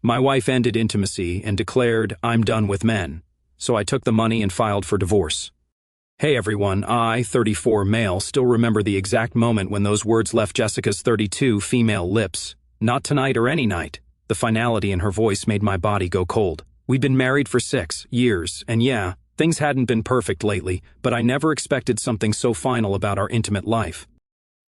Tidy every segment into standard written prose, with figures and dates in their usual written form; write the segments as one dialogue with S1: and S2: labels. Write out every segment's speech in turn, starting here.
S1: My wife ended intimacy and declared, "I'm done with men." So I took the money and filed for divorce. Hey everyone, I, 34 male, still remember the exact moment when those words left Jessica's 32 female lips. Not tonight or any night. The finality in her voice made my body go cold. We'd been married for 6 years, and yeah, things hadn't been perfect lately, but I never expected something so final about our intimate life.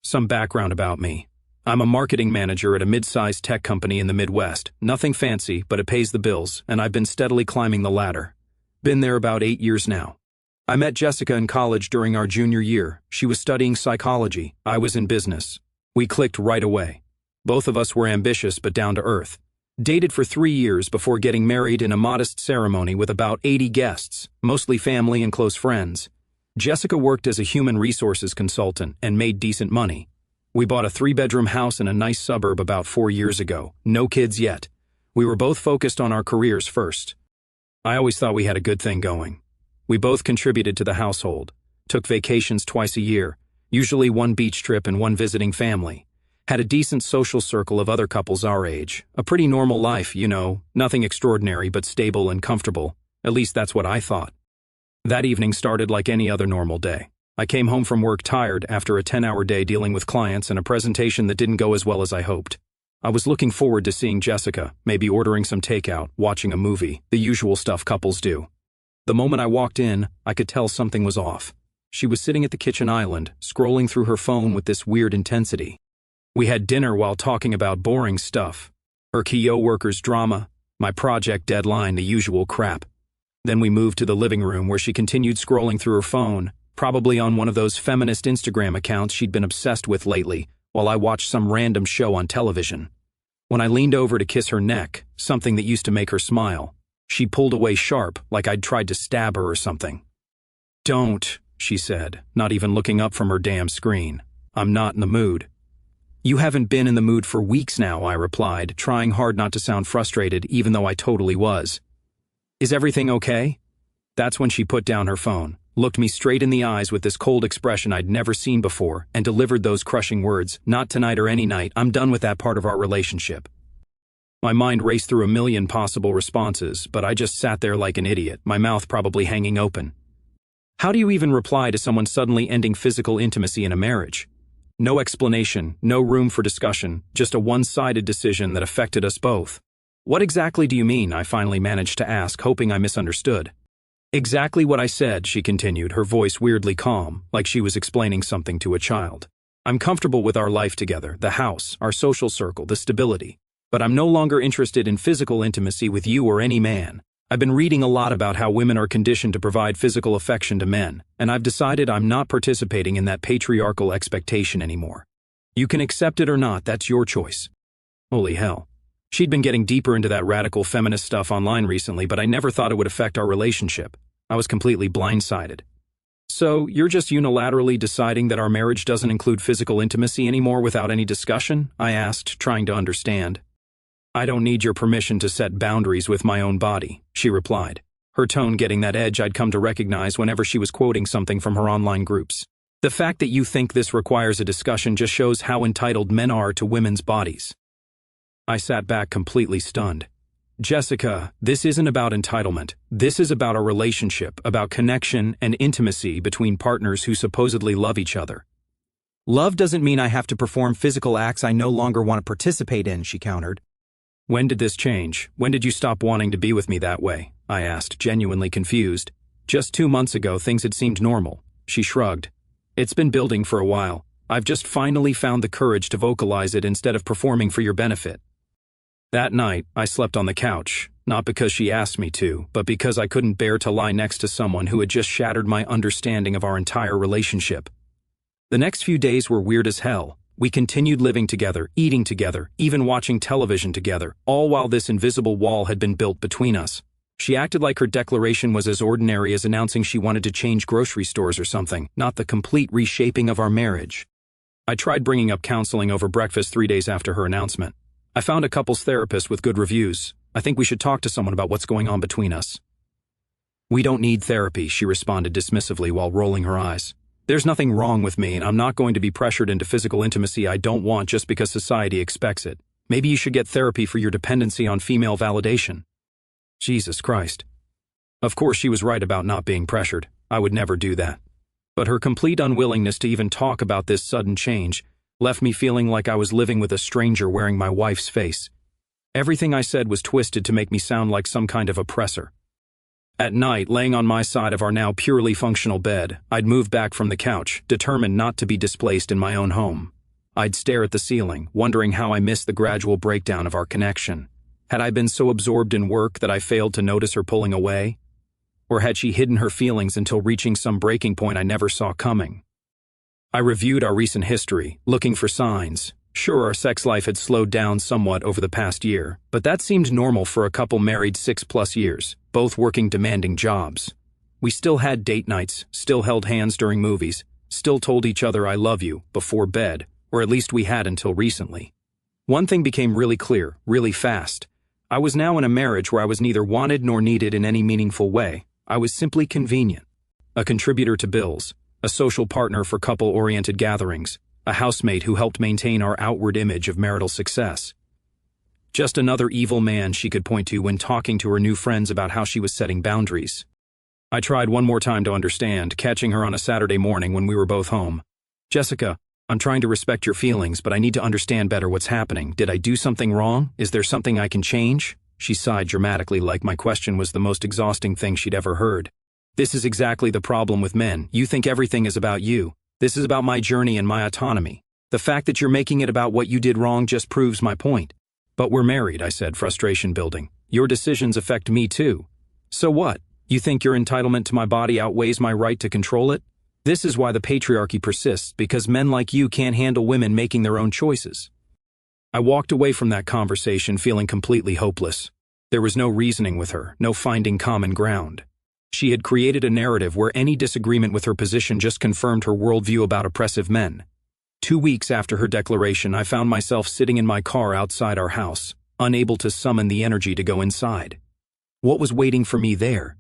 S1: Some background about me. I'm a marketing manager at a mid-sized tech company in the Midwest. Nothing fancy, but it pays the bills, and I've been steadily climbing the ladder. Been there about 8 years now. I met Jessica in college during our junior year. She was studying psychology. I was in business. We clicked right away. Both of us were ambitious but down to earth. Dated for 3 years before getting married in a modest ceremony with about 80 guests, mostly family and close friends. Jessica worked as a human resources consultant and made decent money. We bought a 3-bedroom house in a nice suburb about 4 years ago. No kids yet. We were both focused on our careers first. I always thought we had a good thing going. We both contributed to the household, took vacations twice a year, usually one beach trip and one visiting family. Had a decent social circle of other couples our age. A pretty normal life, you know, nothing extraordinary but stable and comfortable. At least that's what I thought. That evening started like any other normal day. I came home from work tired after a 10-hour day dealing with clients and a presentation that didn't go as well as I hoped. I was looking forward to seeing Jessica, maybe ordering some takeout, watching a movie, the usual stuff couples do. The moment I walked in, I could tell something was off. She was sitting at the kitchen island, scrolling through her phone with this weird intensity. We had dinner while talking about boring stuff. Her co-workers' drama, my project deadline, the usual crap. Then we moved to the living room where she continued scrolling through her phone, probably on one of those feminist Instagram accounts she'd been obsessed with lately, while I watched some random show on television. When I leaned over to kiss her neck, something that used to make her smile, she pulled away sharp, like I'd tried to stab her or something. "Don't," she said, not even looking up from her damn screen. "I'm not in the mood." "You haven't been in the mood for weeks now," I replied, trying hard not to sound frustrated, even though I totally was. "Is everything okay?" That's when she put down her phone, looked me straight in the eyes with this cold expression I'd never seen before, and delivered those crushing words, "Not tonight or any night, I'm done with that part of our relationship." My mind raced through a million possible responses, but I just sat there like an idiot, my mouth probably hanging open. How do you even reply to someone suddenly ending physical intimacy in a marriage? No explanation, no room for discussion, just a one-sided decision that affected us both. "What exactly do you mean?" I finally managed to ask, hoping I misunderstood. "Exactly what I said," she continued, her voice weirdly calm, like she was explaining something to a child. "I'm comfortable with our life together, the house, our social circle, the stability. But I'm no longer interested in physical intimacy with you or any man. I've been reading a lot about how women are conditioned to provide physical affection to men, and I've decided I'm not participating in that patriarchal expectation anymore. You can accept it or not, that's your choice." Holy hell. She'd been getting deeper into that radical feminist stuff online recently, but I never thought it would affect our relationship. I was completely blindsided. "So, you're just unilaterally deciding that our marriage doesn't include physical intimacy anymore without any discussion?" I asked, trying to understand. "I don't need your permission to set boundaries with my own body," she replied, her tone getting that edge I'd come to recognize whenever she was quoting something from her online groups. "The fact that you think this requires a discussion just shows how entitled men are to women's bodies." I sat back completely stunned. "Jessica, this isn't about entitlement. This is about a relationship, about connection and intimacy between partners who supposedly love each other." "Love doesn't mean I have to perform physical acts I no longer want to participate in," she countered. "When did this change? When did you stop wanting to be with me that way?" I asked, genuinely confused. "Just 2 months ago, things had seemed normal." She shrugged. "It's been building for a while. I've just finally found the courage to vocalize it instead of performing for your benefit." That night, I slept on the couch, not because she asked me to, but because I couldn't bear to lie next to someone who had just shattered my understanding of our entire relationship. The next few days were weird as hell. We continued living together, eating together, even watching television together, all while this invisible wall had been built between us. She acted like her declaration was as ordinary as announcing she wanted to change grocery stores or something, not the complete reshaping of our marriage. I tried bringing up counseling over breakfast 3 days after her announcement. "I found a couples therapist with good reviews. I think we should talk to someone about what's going on between us." "We don't need therapy," she responded dismissively while rolling her eyes. "There's nothing wrong with me, and I'm not going to be pressured into physical intimacy I don't want just because society expects it. Maybe you should get therapy for your dependency on female validation. Jesus Christ. Of course, she was right about not being pressured. I would never do that. But her complete unwillingness to even talk about this sudden change left me feeling like I was living with a stranger wearing my wife's face. Everything I said was twisted to make me sound like some kind of oppressor. At night, laying on my side of our now purely functional bed, I'd move back from the couch, determined not to be displaced in my own home. I'd stare at the ceiling, wondering how I missed the gradual breakdown of our connection. Had I been so absorbed in work that I failed to notice her pulling away? Or had she hidden her feelings until reaching some breaking point I never saw coming? I reviewed our recent history, looking for signs. Sure, our sex life had slowed down somewhat over the past year, but that seemed normal for a couple married 6+ years, both working demanding jobs. We still had date nights, still held hands during movies, still told each other I love you before bed, or at least we had until recently. One thing became really clear, really fast. I was now in a marriage where I was neither wanted nor needed in any meaningful way. I was simply convenient. A contributor to bills, a social partner for couple-oriented gatherings, a housemate who helped maintain our outward image of marital success. Just another evil man she could point to when talking to her new friends about how she was setting boundaries. I tried one more time to understand, catching her on a Saturday morning when we were both home. Jessica, I'm trying to respect your feelings, but I need to understand better what's happening. Did I do something wrong? Is there something I can change? She sighed dramatically like my question was the most exhausting thing she'd ever heard. This is exactly the problem with men. You think everything is about you. This is about my journey and my autonomy. The fact that you're making it about what you did wrong just proves my point. But we're married, I said, frustration building. Your decisions affect me too. So what? You think your entitlement to my body outweighs my right to control it? This is why the patriarchy persists, because men like you can't handle women making their own choices. I walked away from that conversation feeling completely hopeless. There was no reasoning with her, no finding common ground. She had created a narrative where any disagreement with her position just confirmed her worldview about oppressive men. 2 weeks after her declaration, I found myself sitting in my car outside our house, unable to summon the energy to go inside. What was waiting for me there?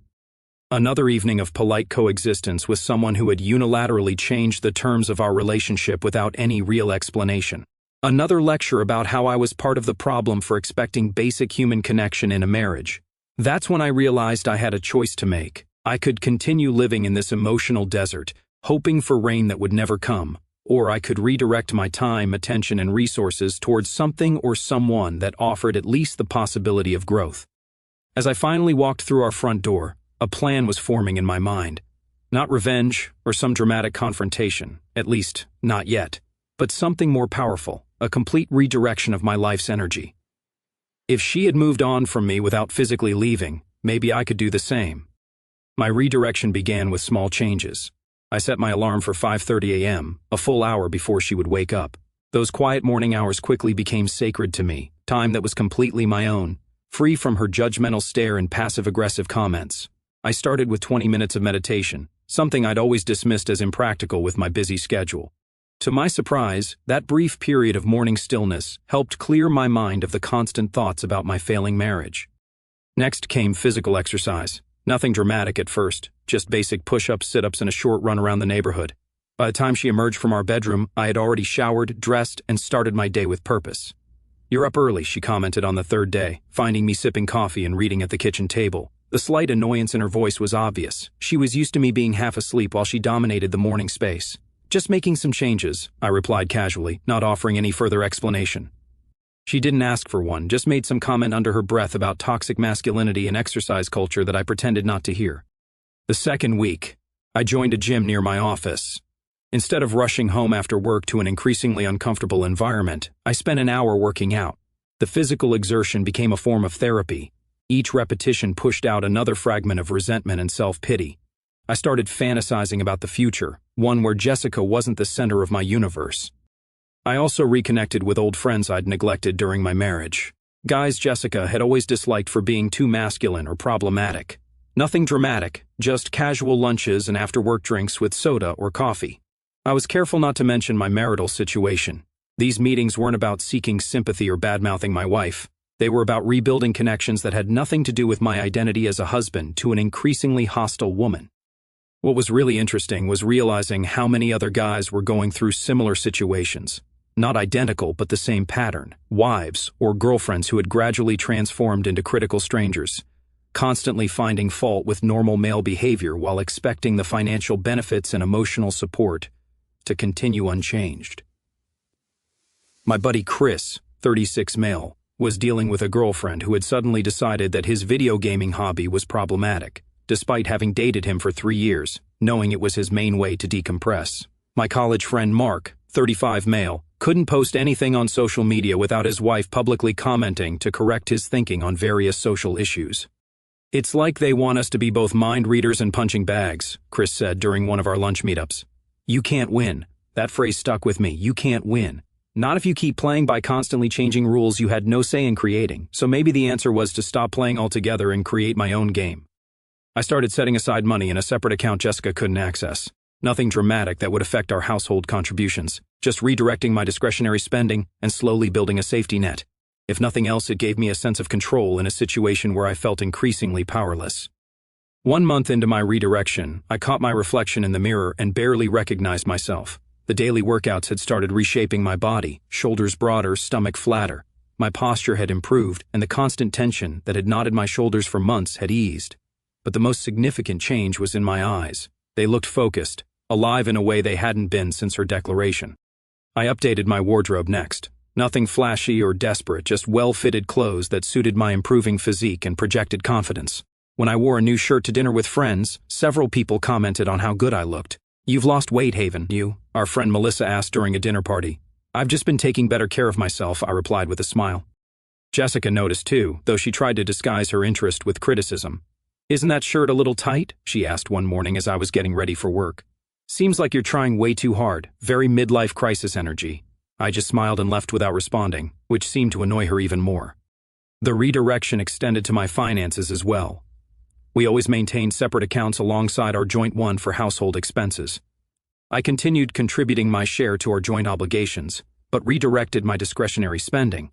S1: Another evening of polite coexistence with someone who had unilaterally changed the terms of our relationship without any real explanation. Another lecture about how I was part of the problem for expecting basic human connection in a marriage. That's when I realized I had a choice to make. I could continue living in this emotional desert, hoping for rain that would never come, or I could redirect my time, attention, and resources towards something or someone that offered at least the possibility of growth. As I finally walked through our front door, a plan was forming in my mind. Not revenge or some dramatic confrontation, at least not yet, but something more powerful, a complete redirection of my life's energy. If she had moved on from me without physically leaving, maybe I could do the same. My redirection began with small changes. I set my alarm for 5:30 a.m., a full hour before she would wake up. Those quiet morning hours quickly became sacred to me, time that was completely my own, free from her judgmental stare and passive-aggressive comments. I started with 20 minutes of meditation, something I'd always dismissed as impractical with my busy schedule. To my surprise, that brief period of morning stillness helped clear my mind of the constant thoughts about my failing marriage. Next came physical exercise. Nothing dramatic at first, just basic push-ups, sit-ups, and a short run around the neighborhood. By the time she emerged from our bedroom, I had already showered, dressed, and started my day with purpose. "You're up early," she commented on the third day, finding me sipping coffee and reading at the kitchen table. The slight annoyance in her voice was obvious. She was used to me being half asleep while she dominated the morning space. "Just making some changes," I replied casually, not offering any further explanation. She didn't ask for one, just made some comment under her breath about toxic masculinity and exercise culture that I pretended not to hear. The second week, I joined a gym near my office. Instead of rushing home after work to an increasingly uncomfortable environment, I spent an hour working out. The physical exertion became a form of therapy. Each repetition pushed out another fragment of resentment and self-pity. I started fantasizing about the future, one where Jessica wasn't the center of my universe. I also reconnected with old friends I'd neglected during my marriage. Guys Jessica had always disliked for being too masculine or problematic. Nothing dramatic, just casual lunches and after-work drinks with soda or coffee. I was careful not to mention my marital situation. These meetings weren't about seeking sympathy or bad-mouthing my wife. They were about rebuilding connections that had nothing to do with my identity as a husband to an increasingly hostile woman. What was really interesting was realizing how many other guys were going through similar situations. Not identical, but the same pattern. Wives or girlfriends who had gradually transformed into critical strangers, constantly finding fault with normal male behavior while expecting the financial benefits and emotional support to continue unchanged. My buddy Chris, 36 male, was dealing with a girlfriend who had suddenly decided that his video gaming hobby was problematic, despite having dated him for 3 years, knowing it was his main way to decompress. My college friend Mark, 35 male, couldn't post anything on social media without his wife publicly commenting to correct his thinking on various social issues. "It's like they want us to be both mind readers and punching bags," Chris said during one of our lunch meetups. "You can't win." That phrase stuck with me. You can't win. Not if you keep playing by constantly changing rules you had no say in creating, so maybe the answer was to stop playing altogether and create my own game. I started setting aside money in a separate account Jessica couldn't access. Nothing dramatic that would affect our household contributions, just redirecting my discretionary spending and slowly building a safety net. If nothing else, it gave me a sense of control in a situation where I felt increasingly powerless. 1 month into my redirection, I caught my reflection in the mirror and barely recognized myself. The daily workouts had started reshaping my body, shoulders broader, stomach flatter. My posture had improved, and the constant tension that had knotted my shoulders for months had eased. But the most significant change was in my eyes. They looked focused, alive in a way they hadn't been since her declaration. I updated my wardrobe next. Nothing flashy or desperate, just well-fitted clothes that suited my improving physique and projected confidence. When I wore a new shirt to dinner with friends, several people commented on how good I looked. "You've lost weight, Haven." "You?" our friend Melissa asked during a dinner party. "I've just been taking better care of myself," I replied with a smile. Jessica noticed too, though she tried to disguise her interest with criticism. "Isn't that shirt a little tight?" she asked one morning as I was getting ready for work. "Seems like you're trying way too hard. Very midlife crisis energy." I just smiled and left without responding, which seemed to annoy her even more. The redirection extended to my finances as well. We always maintained separate accounts alongside our joint one for household expenses. I continued contributing my share to our joint obligations, but redirected my discretionary spending.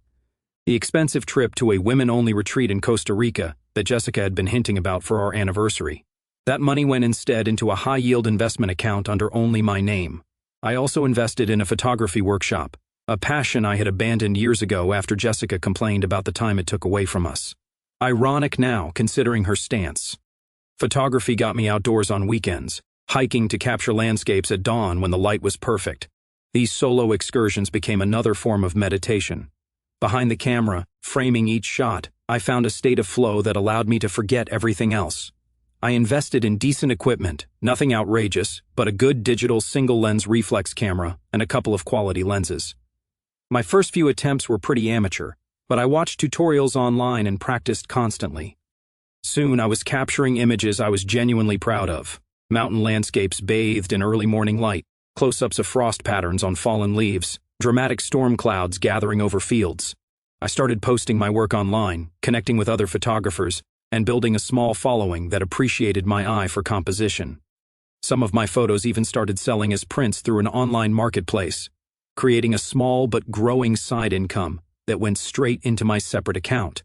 S1: The expensive trip to a women-only retreat in Costa Rica that Jessica had been hinting about for our anniversary. That money went instead into a high-yield investment account under only my name. I also invested in a photography workshop, a passion I had abandoned years ago after Jessica complained about the time it took away from us. Ironic now, considering her stance. Photography got me outdoors on weekends, hiking to capture landscapes at dawn when the light was perfect. These solo excursions became another form of meditation. Behind the camera, framing each shot, I found a state of flow that allowed me to forget everything else. I invested in decent equipment, nothing outrageous, but a good digital single-lens reflex camera and a couple of quality lenses. My first few attempts were pretty amateur, but I watched tutorials online and practiced constantly. Soon I was capturing images I was genuinely proud of. Mountain landscapes bathed in early morning light, close-ups of frost patterns on fallen leaves, dramatic storm clouds gathering over fields. I started posting my work online, connecting with other photographers, and building a small following that appreciated my eye for composition. Some of my photos even started selling as prints through an online marketplace, creating a small but growing side income that went straight into my separate account.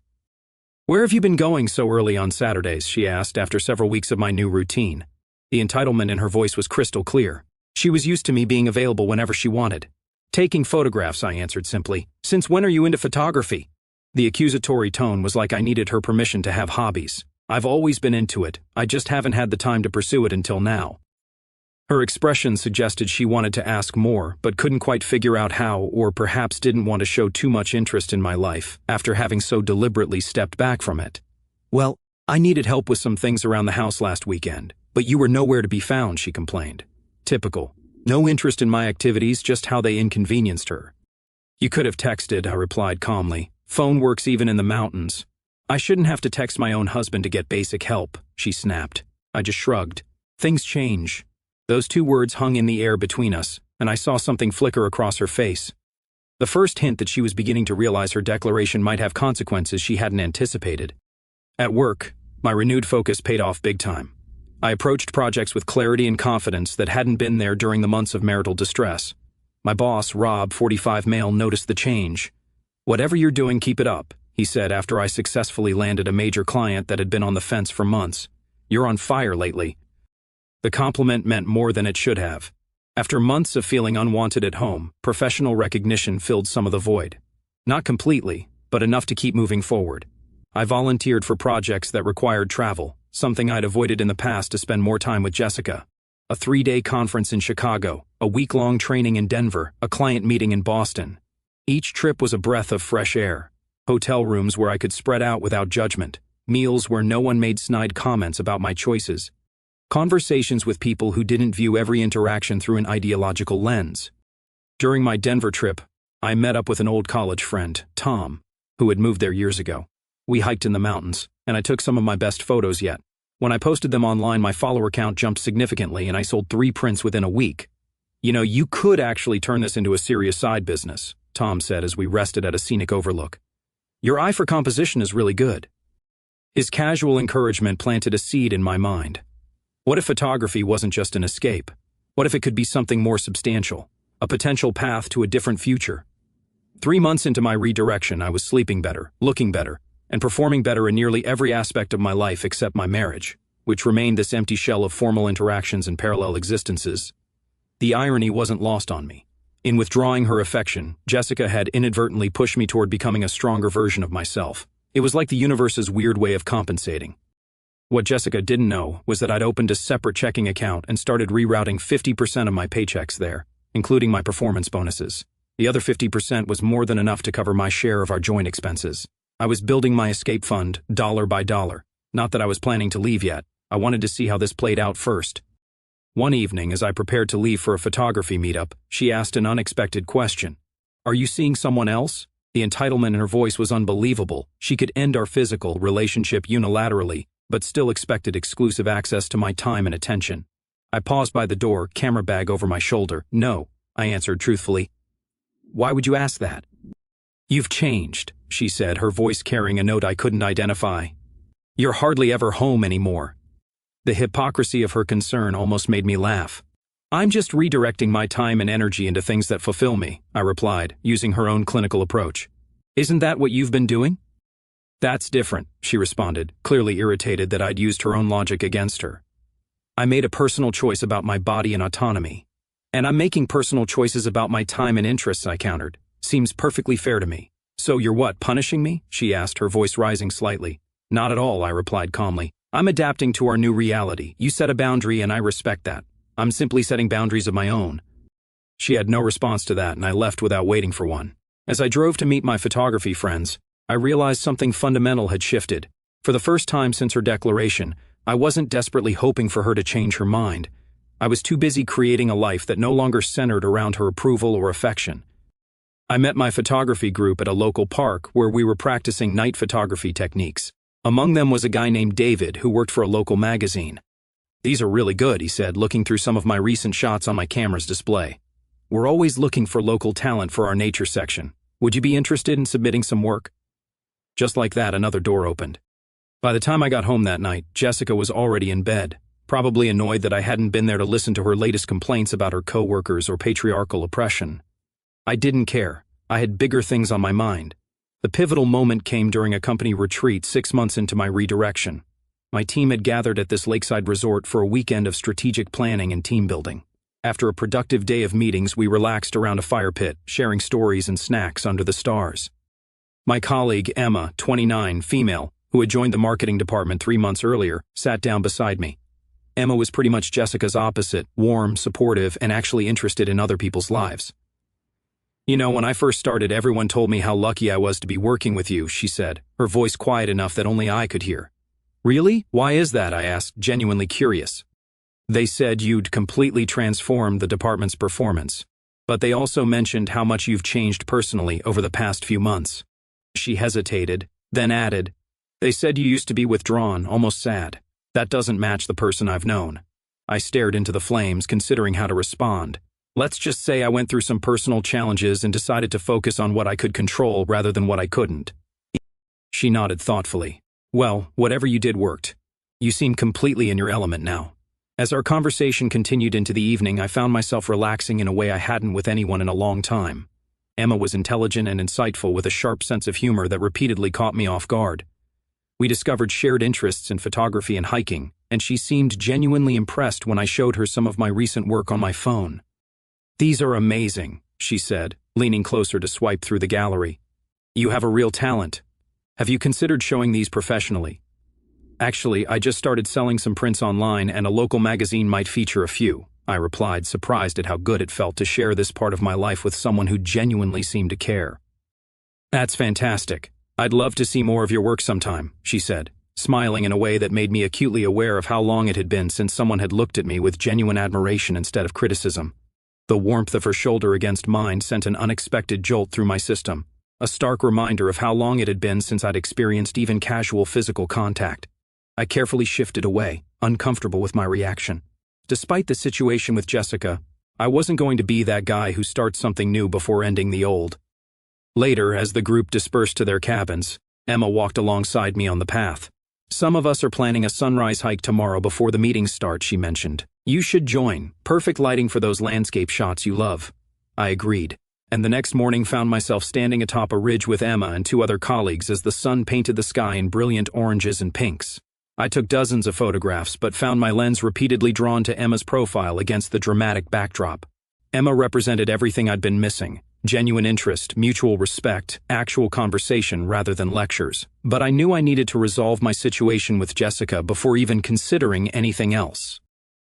S1: "Where have you been going so early on Saturdays?" she asked after several weeks of my new routine. The entitlement in her voice was crystal clear. She was used to me being available whenever she wanted. "Taking photographs," I answered simply. "Since when are you into photography?" The accusatory tone was like I needed her permission to have hobbies. "I've always been into it, I just haven't had the time to pursue it until now." Her expression suggested she wanted to ask more, but couldn't quite figure out how, or perhaps didn't want to show too much interest in my life, after having so deliberately stepped back from it. "Well, I needed help with some things around the house last weekend, but you were nowhere to be found," she complained. Typical. No interest in my activities, just how they inconvenienced her. "You could have texted," I replied calmly. "Phone works even in the mountains." "I shouldn't have to text my own husband to get basic help," she snapped. I just shrugged. "Things change." Those two words hung in the air between us, and I saw something flicker across her face. The first hint that she was beginning to realize her declaration might have consequences she hadn't anticipated. At work, my renewed focus paid off big time. I approached projects with clarity and confidence that hadn't been there during the months of marital distress. My boss, Rob, 45 male, noticed the change. "Whatever you're doing, keep it up," he said after I successfully landed a major client that had been on the fence for months. "You're on fire lately." The compliment meant more than it should have. After months of feeling unwanted at home, professional recognition filled some of the void. Not completely, but enough to keep moving forward. I volunteered for projects that required travel, something I'd avoided in the past to spend more time with Jessica. A 3-day conference in Chicago, a week-long training in Denver, a client meeting in Boston. Each trip was a breath of fresh air. Hotel rooms where I could spread out without judgment. Meals where no one made snide comments about my choices. Conversations with people who didn't view every interaction through an ideological lens. During my Denver trip, I met up with an old college friend, Tom, who had moved there years ago. We hiked in the mountains, and I took some of my best photos yet. When I posted them online, my follower count jumped significantly and I sold 3 prints within a week. You could actually turn this into a serious side business, Tom said as we rested at a scenic overlook. Your eye for composition is really good. His casual encouragement planted a seed in my mind. What if photography wasn't just an escape? What if it could be something more substantial? A potential path to a different future? 3 months into my redirection, I was sleeping better, looking better, and performing better in nearly every aspect of my life except my marriage, which remained this empty shell of formal interactions and parallel existences. The irony wasn't lost on me. In withdrawing her affection, Jessica had inadvertently pushed me toward becoming a stronger version of myself. It was like the universe's weird way of compensating. What Jessica didn't know was that I'd opened a separate checking account and started rerouting 50% of my paychecks there, including my performance bonuses. The other 50% was more than enough to cover my share of our joint expenses. I was building my escape fund, dollar by dollar. Not that I was planning to leave yet. I wanted to see how this played out first. One evening, as I prepared to leave for a photography meetup, she asked an unexpected question. Are you seeing someone else? The entitlement in her voice was unbelievable. She could end our physical relationship unilaterally, but still expected exclusive access to my time and attention. I paused by the door, camera bag over my shoulder. No, I answered truthfully. Why would you ask that? You've changed, she said, her voice carrying a note I couldn't identify. You're hardly ever home anymore. The hypocrisy of her concern almost made me laugh. I'm just redirecting my time and energy into things that fulfill me, I replied, using her own clinical approach. Isn't that what you've been doing? That's different, she responded, clearly irritated that I'd used her own logic against her. I made a personal choice about my body and autonomy. And I'm making personal choices about my time and interests, I countered. Seems perfectly fair to me. So you're what, punishing me? She asked, her voice rising slightly. Not at all, I replied calmly. I'm adapting to our new reality. You set a boundary and I respect that. I'm simply setting boundaries of my own. She had no response to that and I left without waiting for one. As I drove to meet my photography friends, I realized something fundamental had shifted. For the first time since her declaration, I wasn't desperately hoping for her to change her mind. I was too busy creating a life that no longer centered around her approval or affection. I met my photography group at a local park where we were practicing night photography techniques. Among them was a guy named David who worked for a local magazine. These are really good, he said, looking through some of my recent shots on my camera's display. We're always looking for local talent for our nature section. Would you be interested in submitting some work? Just like that, another door opened. By the time I got home that night, Jessica was already in bed, probably annoyed that I hadn't been there to listen to her latest complaints about her coworkers or patriarchal oppression. I didn't care. I had bigger things on my mind. The pivotal moment came during a company retreat 6 months into my redirection. My team had gathered at this lakeside resort for a weekend of strategic planning and team building. After a productive day of meetings, we relaxed around a fire pit, sharing stories and snacks under the stars. My colleague, Emma, 29, female, who had joined the marketing department 3 months earlier, sat down beside me. Emma was pretty much Jessica's opposite, warm, supportive, and actually interested in other people's lives. When I first started, everyone told me how lucky I was to be working with you, she said, her voice quiet enough that only I could hear. Really? Why is that? I asked, genuinely curious. They said you'd completely transformed the department's performance, but they also mentioned how much you've changed personally over the past few months. She hesitated, then added, they said you used to be withdrawn, almost sad. That doesn't match the person I've known. I stared into the flames, considering how to respond. Let's just say I went through some personal challenges and decided to focus on what I could control rather than what I couldn't. She nodded thoughtfully. Well, whatever you did worked. You seem completely in your element now. As our conversation continued into the evening, I found myself relaxing in a way I hadn't with anyone in a long time. Emma was intelligent and insightful with a sharp sense of humor that repeatedly caught me off guard. We discovered shared interests in photography and hiking, and she seemed genuinely impressed when I showed her some of my recent work on my phone. "These are amazing," she said, leaning closer to swipe through the gallery. "You have a real talent. Have you considered showing these professionally?" "Actually, I just started selling some prints online and a local magazine might feature a few," I replied, surprised at how good it felt to share this part of my life with someone who genuinely seemed to care. "That's fantastic. I'd love to see more of your work sometime," she said, smiling in a way that made me acutely aware of how long it had been since someone had looked at me with genuine admiration instead of criticism. The warmth of her shoulder against mine sent an unexpected jolt through my system, a stark reminder of how long it had been since I'd experienced even casual physical contact. I carefully shifted away, uncomfortable with my reaction. Despite the situation with Jessica, I wasn't going to be that guy who starts something new before ending the old. Later, as the group dispersed to their cabins, Emma walked alongside me on the path. "Some of us are planning a sunrise hike tomorrow before the meetings start," she mentioned. "You should join. Perfect lighting for those landscape shots you love." I agreed, and the next morning found myself standing atop a ridge with Emma and two other colleagues as the sun painted the sky in brilliant oranges and pinks. I took dozens of photographs but found my lens repeatedly drawn to Emma's profile against the dramatic backdrop. Emma represented everything I'd been missing: genuine interest, mutual respect, actual conversation rather than lectures. But I knew I needed to resolve my situation with Jessica before even considering anything else.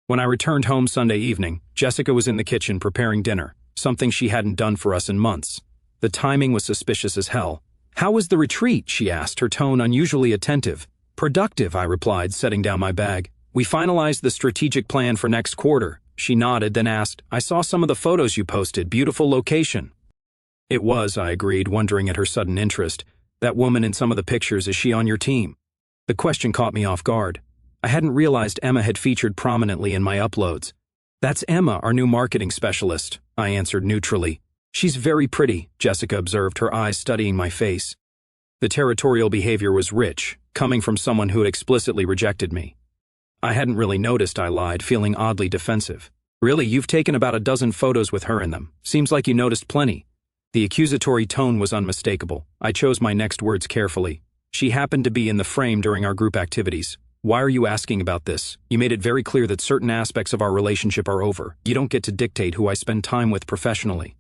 S1: When I returned home Sunday evening, Jessica was in the kitchen preparing dinner, something she hadn't done for us in months. The timing was suspicious as hell. "How was the retreat?" she asked, her tone unusually attentive. "Productive," I replied, setting down my bag. "We finalized the strategic plan for next quarter." She nodded, then asked, "I saw some of the photos you posted. Beautiful location." "It was," I agreed, wondering at her sudden interest. "That woman in some of the pictures, is she on your team?" The question caught me off guard. I hadn't realized Emma had featured prominently in my uploads. "That's Emma, our new marketing specialist," I answered neutrally. "She's very pretty," Jessica observed, her eyes studying my face. The territorial behavior was rich, coming from someone who had explicitly rejected me. "I hadn't really noticed," I lied, feeling oddly defensive. "Really, you've taken about a dozen photos with her in them. Seems like you noticed plenty." The accusatory tone was unmistakable. I chose my next words carefully. "She happened to be in the frame during our group activities. Why are you asking about this? You made it very clear that certain aspects of our relationship are over. You don't get to dictate who I spend time with professionally."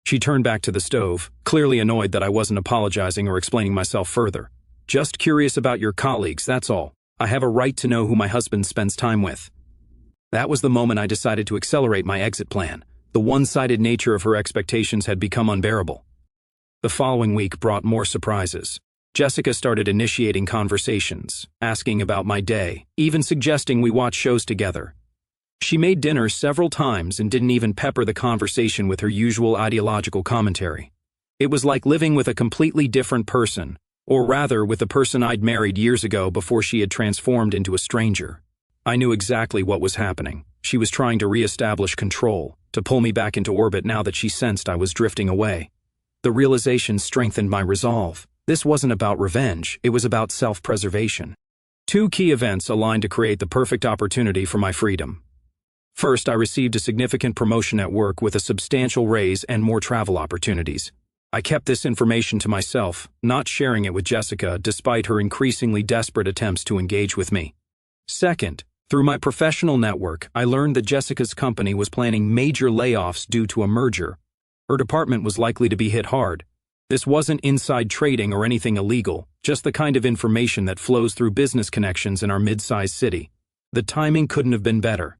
S1: She turned back to the stove, clearly annoyed that I wasn't apologizing or explaining myself further. "Just curious about your colleagues, that's all. I have a right to know who my husband spends time with." That was the moment I decided to accelerate my exit plan. The one-sided nature of her expectations had become unbearable. The following week brought more surprises. Jessica started initiating conversations, asking about my day, even suggesting we watch shows together. She made dinner several times and didn't even pepper the conversation with her usual ideological commentary. It was like living with a completely different person, or rather with the person I'd married years ago before she had transformed into a stranger. I knew exactly what was happening. She was trying to re-establish control, to pull me back into orbit now that she sensed I was drifting away. The realization strengthened my resolve. This wasn't about revenge, it was about self-preservation. Two key events aligned to create the perfect opportunity for my freedom. First, I received a significant promotion at work with a substantial raise and more travel opportunities. I kept this information to myself, not sharing it with Jessica despite her increasingly desperate attempts to engage with me. Second, through my professional network, I learned that Jessica's company was planning major layoffs due to a merger. Her department was likely to be hit hard. This wasn't inside trading or anything illegal, just the kind of information that flows through business connections in our mid-sized city. The timing couldn't have been better.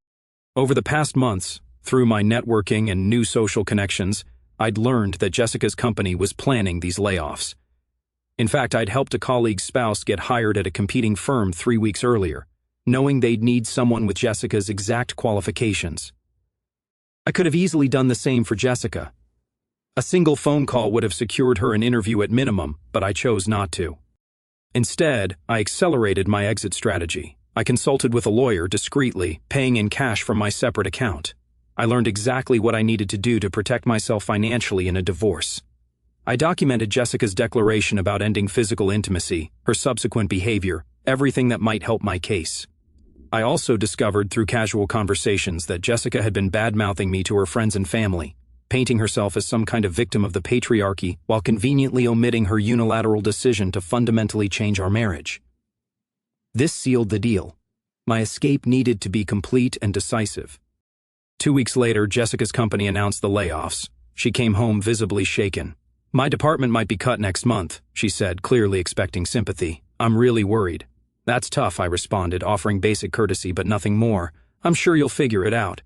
S1: Over the past months, through my networking and new social connections, I'd learned that Jessica's company was planning these layoffs. In fact, I'd helped a colleague's spouse get hired at a competing firm 3 weeks earlier, knowing they'd need someone with Jessica's exact qualifications. I could have easily done the same for Jessica. A single phone call would have secured her an interview at minimum, but I chose not to. Instead, I accelerated my exit strategy. I consulted with a lawyer discreetly, paying in cash from my separate account. I learned exactly what I needed to do to protect myself financially in a divorce. I documented Jessica's declaration about ending physical intimacy, her subsequent behavior, everything that might help my case. I also discovered through casual conversations that Jessica had been bad-mouthing me to her friends and family, painting herself as some kind of victim of the patriarchy while conveniently omitting her unilateral decision to fundamentally change our marriage. This sealed the deal. My escape needed to be complete and decisive. 2 weeks later, Jessica's company announced the layoffs. She came home visibly shaken. "My department might be cut next month," she said, clearly expecting sympathy. "I'm really worried." "That's tough," I responded, offering basic courtesy but nothing more. "I'm sure you'll figure it out."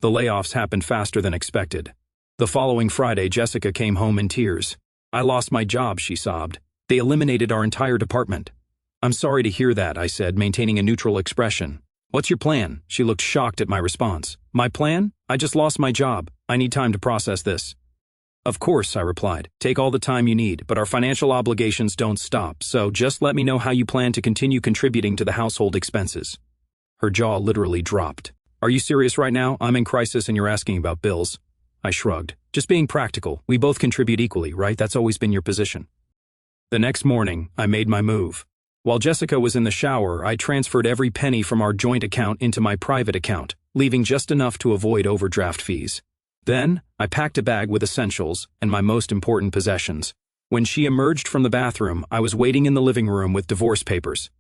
S1: The layoffs happened faster than expected. The following Friday, Jessica came home in tears. "I lost my job," she sobbed. "They eliminated our entire department." "I'm sorry to hear that," I said, maintaining a neutral expression. "What's your plan?" She looked shocked at my response. "My plan? I just lost my job. I need time to process this." "Of course," I replied. "Take all the time you need, but our financial obligations don't stop, so just let me know how you plan to continue contributing to the household expenses." Her jaw literally dropped. "Are you serious right now? I'm in crisis and you're asking about bills." I shrugged. "Just being practical. We both contribute equally, right? That's always been your position." The next morning, I made my move. While Jessica was in the shower, I transferred every penny from our joint account into my private account, leaving just enough to avoid overdraft fees. Then, I packed a bag with essentials and my most important possessions. When she emerged from the bathroom, I was waiting in the living room with divorce papers.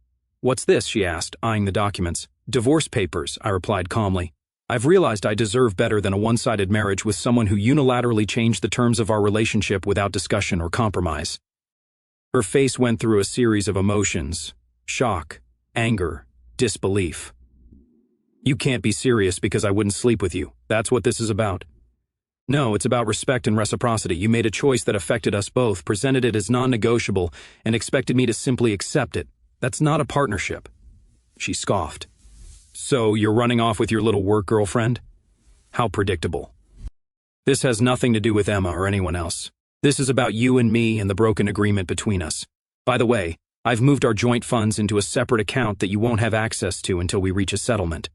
S1: "What's this?" she asked, eyeing the documents. "Divorce papers," I replied calmly. "I've realized I deserve better than a one-sided marriage with someone who unilaterally changed the terms of our relationship without discussion or compromise." Her face went through a series of emotions: shock, anger, disbelief. "You can't be serious because I wouldn't sleep with you. That's what this is about." "No, it's about respect and reciprocity. You made a choice that affected us both, presented it as non-negotiable, and expected me to simply accept it. That's not a partnership." She scoffed. "So you're running off with your little work girlfriend?" How predictable. "This has nothing to do with Emma or anyone else. This is about you and me and the broken agreement between us. By the way, I've moved our joint funds into a separate account that you won't have access to until we reach a settlement."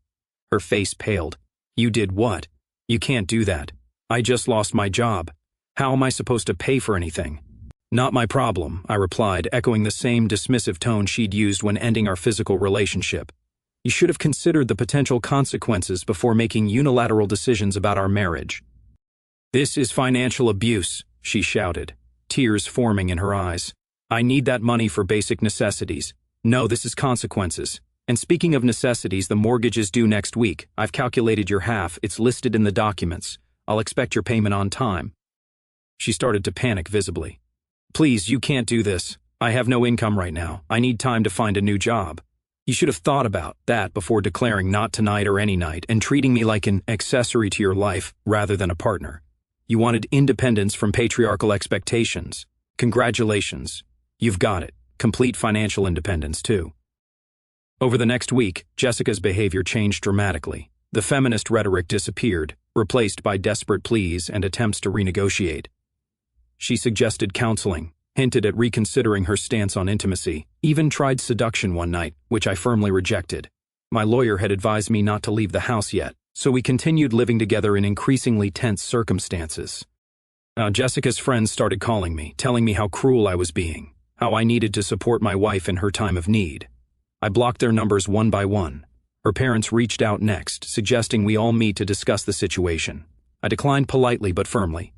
S1: Her face paled. "You did what? You can't do that. I just lost my job. How am I supposed to pay for anything?" "Not my problem," I replied, echoing the same dismissive tone she'd used when ending our physical relationship. "You should have considered the potential consequences before making unilateral decisions about our marriage." "This is financial abuse," she shouted, tears forming in her eyes. "I need that money for basic necessities. No, this is consequences. And speaking of necessities, the mortgage is due next week. I've calculated your half. It's listed in the documents. I'll expect your payment on time." She started to panic visibly. "Please, you can't do this. I have no income right now. I need time to find a new job. You should have thought about that before declaring not tonight or any night and treating me like an accessory to your life rather than a partner. You wanted independence from patriarchal expectations. Congratulations. You've got it. Complete financial independence, too." Over the next week, Jessica's behavior changed dramatically. The feminist rhetoric disappeared, replaced by desperate pleas and attempts to renegotiate. She suggested counseling, hinted at reconsidering her stance on intimacy, even tried seduction one night, which I firmly rejected. My lawyer had advised me not to leave the house yet, so we continued living together in increasingly tense circumstances. Jessica's friends started calling me, telling me how cruel I was being, how I needed to support my wife in her time of need. I blocked their numbers one by one. Her parents reached out next, suggesting we all meet to discuss the situation. I declined politely but firmly.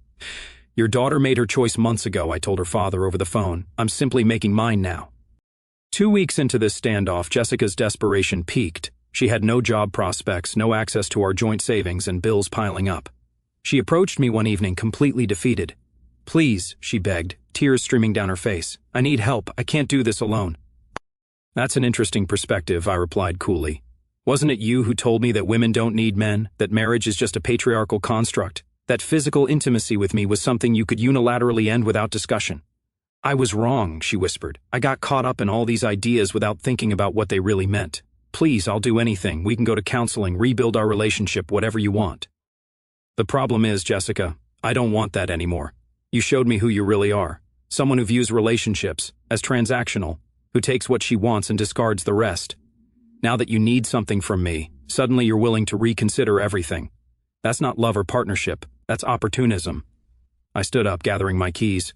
S1: "Your daughter made her choice months ago," I told her father over the phone. "I'm simply making mine now." 2 weeks into this standoff, Jessica's desperation peaked. She had no job prospects, no access to our joint savings, and bills piling up. She approached me one evening completely defeated. "Please," she begged, tears streaming down her face. "I need help. I can't do this alone." "That's an interesting perspective," I replied coolly. "Wasn't it you who told me that women don't need men, that marriage is just a patriarchal construct, that physical intimacy with me was something you could unilaterally end without discussion?" "I was wrong," she whispered. "I got caught up in all these ideas without thinking about what they really meant. Please, I'll do anything. We can go to counseling, rebuild our relationship, whatever you want." "The problem is, Jessica, I don't want that anymore. You showed me who you really are. Someone who views relationships as transactional, who takes what she wants and discards the rest. Now that you need something from me, suddenly you're willing to reconsider everything. That's not love or partnership. That's opportunism." I stood up, gathering my keys.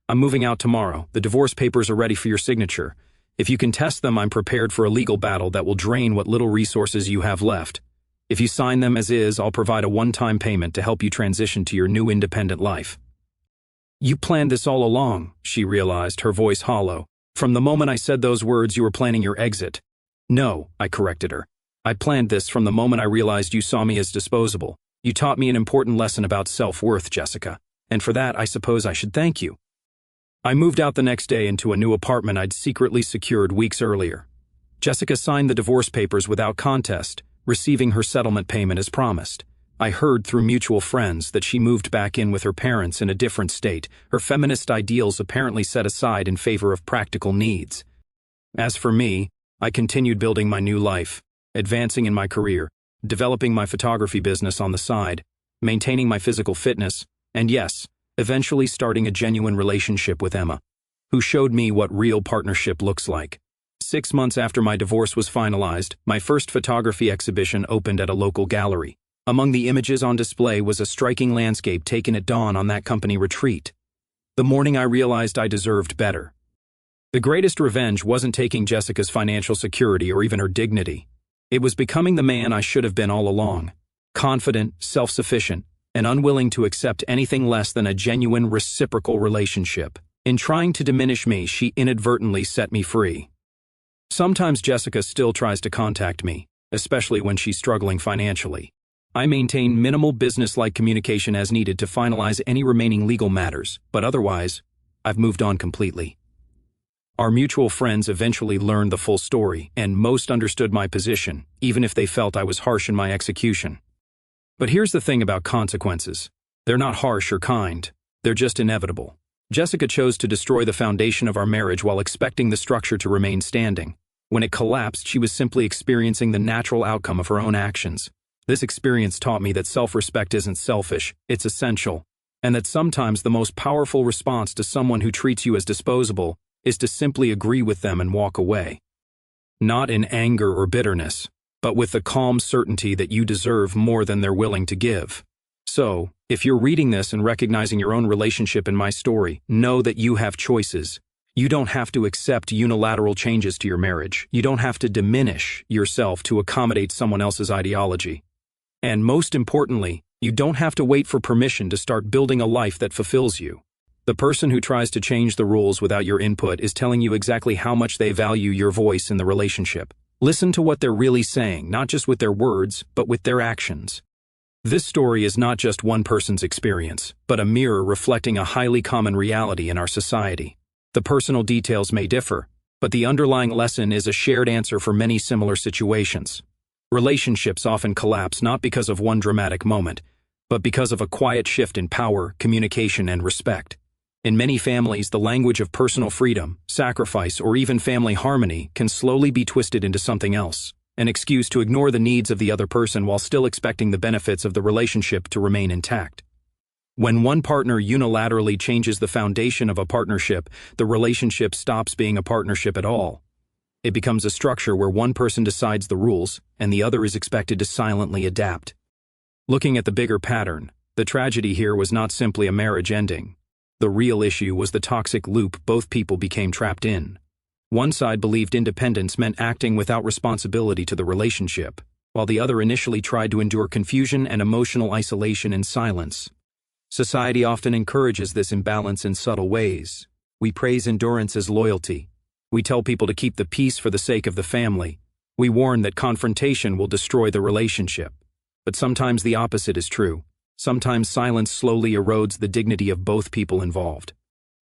S1: "I'm moving out tomorrow. The divorce papers are ready for your signature. If you contest them, I'm prepared for a legal battle that will drain what little resources you have left. If you sign them as is, I'll provide a one-time payment to help you transition to your new independent life." "You planned this all along," she realized, her voice hollow. "From the moment I said those words, you were planning your exit." "No," I corrected her. I planned this from the moment I realized you saw me as disposable. You taught me an important lesson about self-worth, Jessica, and for that I suppose I should thank you. I moved out the next day into a new apartment I'd secretly secured weeks earlier. Jessica signed the divorce papers without contest, receiving her settlement payment as promised. I heard through mutual friends that she moved back in with her parents in a different state, her feminist ideals apparently set aside in favor of practical needs. As for me, I continued building my new life, advancing in my career, developing my photography business on the side, maintaining my physical fitness, and yes, eventually starting a genuine relationship with Emma, who showed me what real partnership looks like. 6 months after my divorce was finalized, my first photography exhibition opened at a local gallery. Among the images on display was a striking landscape taken at dawn on that company retreat. The morning I realized I deserved better. The greatest revenge wasn't taking Jessica's financial security or even her dignity. It was becoming the man I should have been all along, confident, self-sufficient, and unwilling to accept anything less than a genuine reciprocal relationship. In trying to diminish me, she inadvertently set me free. Sometimes Jessica still tries to contact me, especially when she's struggling financially. I maintain minimal business-like communication as needed to finalize any remaining legal matters, but otherwise, I've moved on completely. Our mutual friends eventually learned the full story, and most understood my position, even if they felt I was harsh in my execution. But here's the thing about consequences. They're not harsh or kind. They're just inevitable. Jessica chose to destroy the foundation of our marriage while expecting the structure to remain standing. When it collapsed, she was simply experiencing the natural outcome of her own actions. This experience taught me that self-respect isn't selfish, it's essential, and that sometimes the most powerful response to someone who treats you as disposable is to simply agree with them and walk away. Not in anger or bitterness, but with the calm certainty that you deserve more than they're willing to give. So, if you're reading this and recognizing your own relationship in my story, know that you have choices. You don't have to accept unilateral changes to your marriage. You don't have to diminish yourself to accommodate someone else's ideology. And most importantly, you don't have to wait for permission to start building a life that fulfills you. The person who tries to change the rules without your input is telling you exactly how much they value your voice in the relationship. Listen to what they're really saying, not just with their words, but with their actions. This story is not just one person's experience, but a mirror reflecting a highly common reality in our society. The personal details may differ, but the underlying lesson is a shared answer for many similar situations. Relationships often collapse not because of one dramatic moment, but because of a quiet shift in power, communication, and respect. In many families, the language of personal freedom, sacrifice, or even family harmony can slowly be twisted into something else, an excuse to ignore the needs of the other person while still expecting the benefits of the relationship to remain intact. When one partner unilaterally changes the foundation of a partnership, the relationship stops being a partnership at all. It becomes a structure where one person decides the rules, and the other is expected to silently adapt. Looking at the bigger pattern, the tragedy here was not simply a marriage ending. The real issue was the toxic loop both people became trapped in. One side believed independence meant acting without responsibility to the relationship, while the other initially tried to endure confusion and emotional isolation in silence. Society often encourages this imbalance in subtle ways. We praise endurance as loyalty. We tell people to keep the peace for the sake of the family. We warn that confrontation will destroy the relationship. But sometimes the opposite is true. Sometimes silence slowly erodes the dignity of both people involved.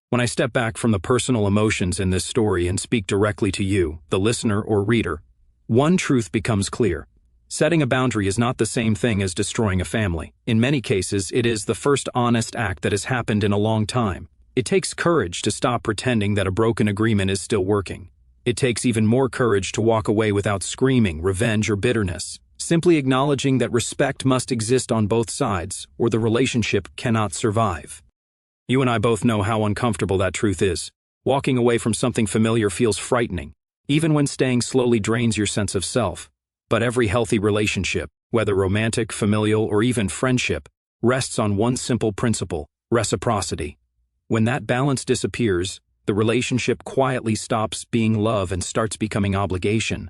S1: When I step back from the personal emotions in this story and speak directly to you, the listener or reader, one truth becomes clear. Setting a boundary is not the same thing as destroying a family. In many cases, it is the first honest act that has happened in a long time. It takes courage to stop pretending that a broken agreement is still working. It takes even more courage to walk away without screaming revenge or bitterness, simply acknowledging that respect must exist on both sides, or the relationship cannot survive. You and I both know how uncomfortable that truth is. Walking away from something familiar feels frightening, even when staying slowly drains your sense of self. But every healthy relationship, whether romantic, familial, or even friendship, rests on one simple principle: reciprocity. When that balance disappears, the relationship quietly stops being love and starts becoming obligation.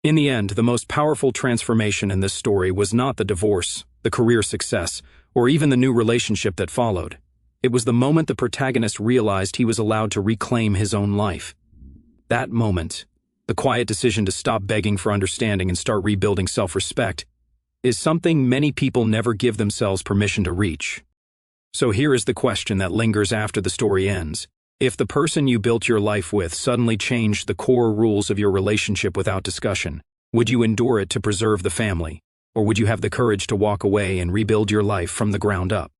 S1: In the end, the most powerful transformation in this story was not the divorce, the career success, or even the new relationship that followed. It was the moment the protagonist realized he was allowed to reclaim his own life. That moment, The quiet decision to stop begging for understanding and start rebuilding self-respect is something many people never give themselves permission to reach. So here is the question that lingers after the story ends. If the person you built your life with suddenly changed the core rules of your relationship without discussion, would you endure it to preserve the family, or would you have the courage to walk away and rebuild your life from the ground up?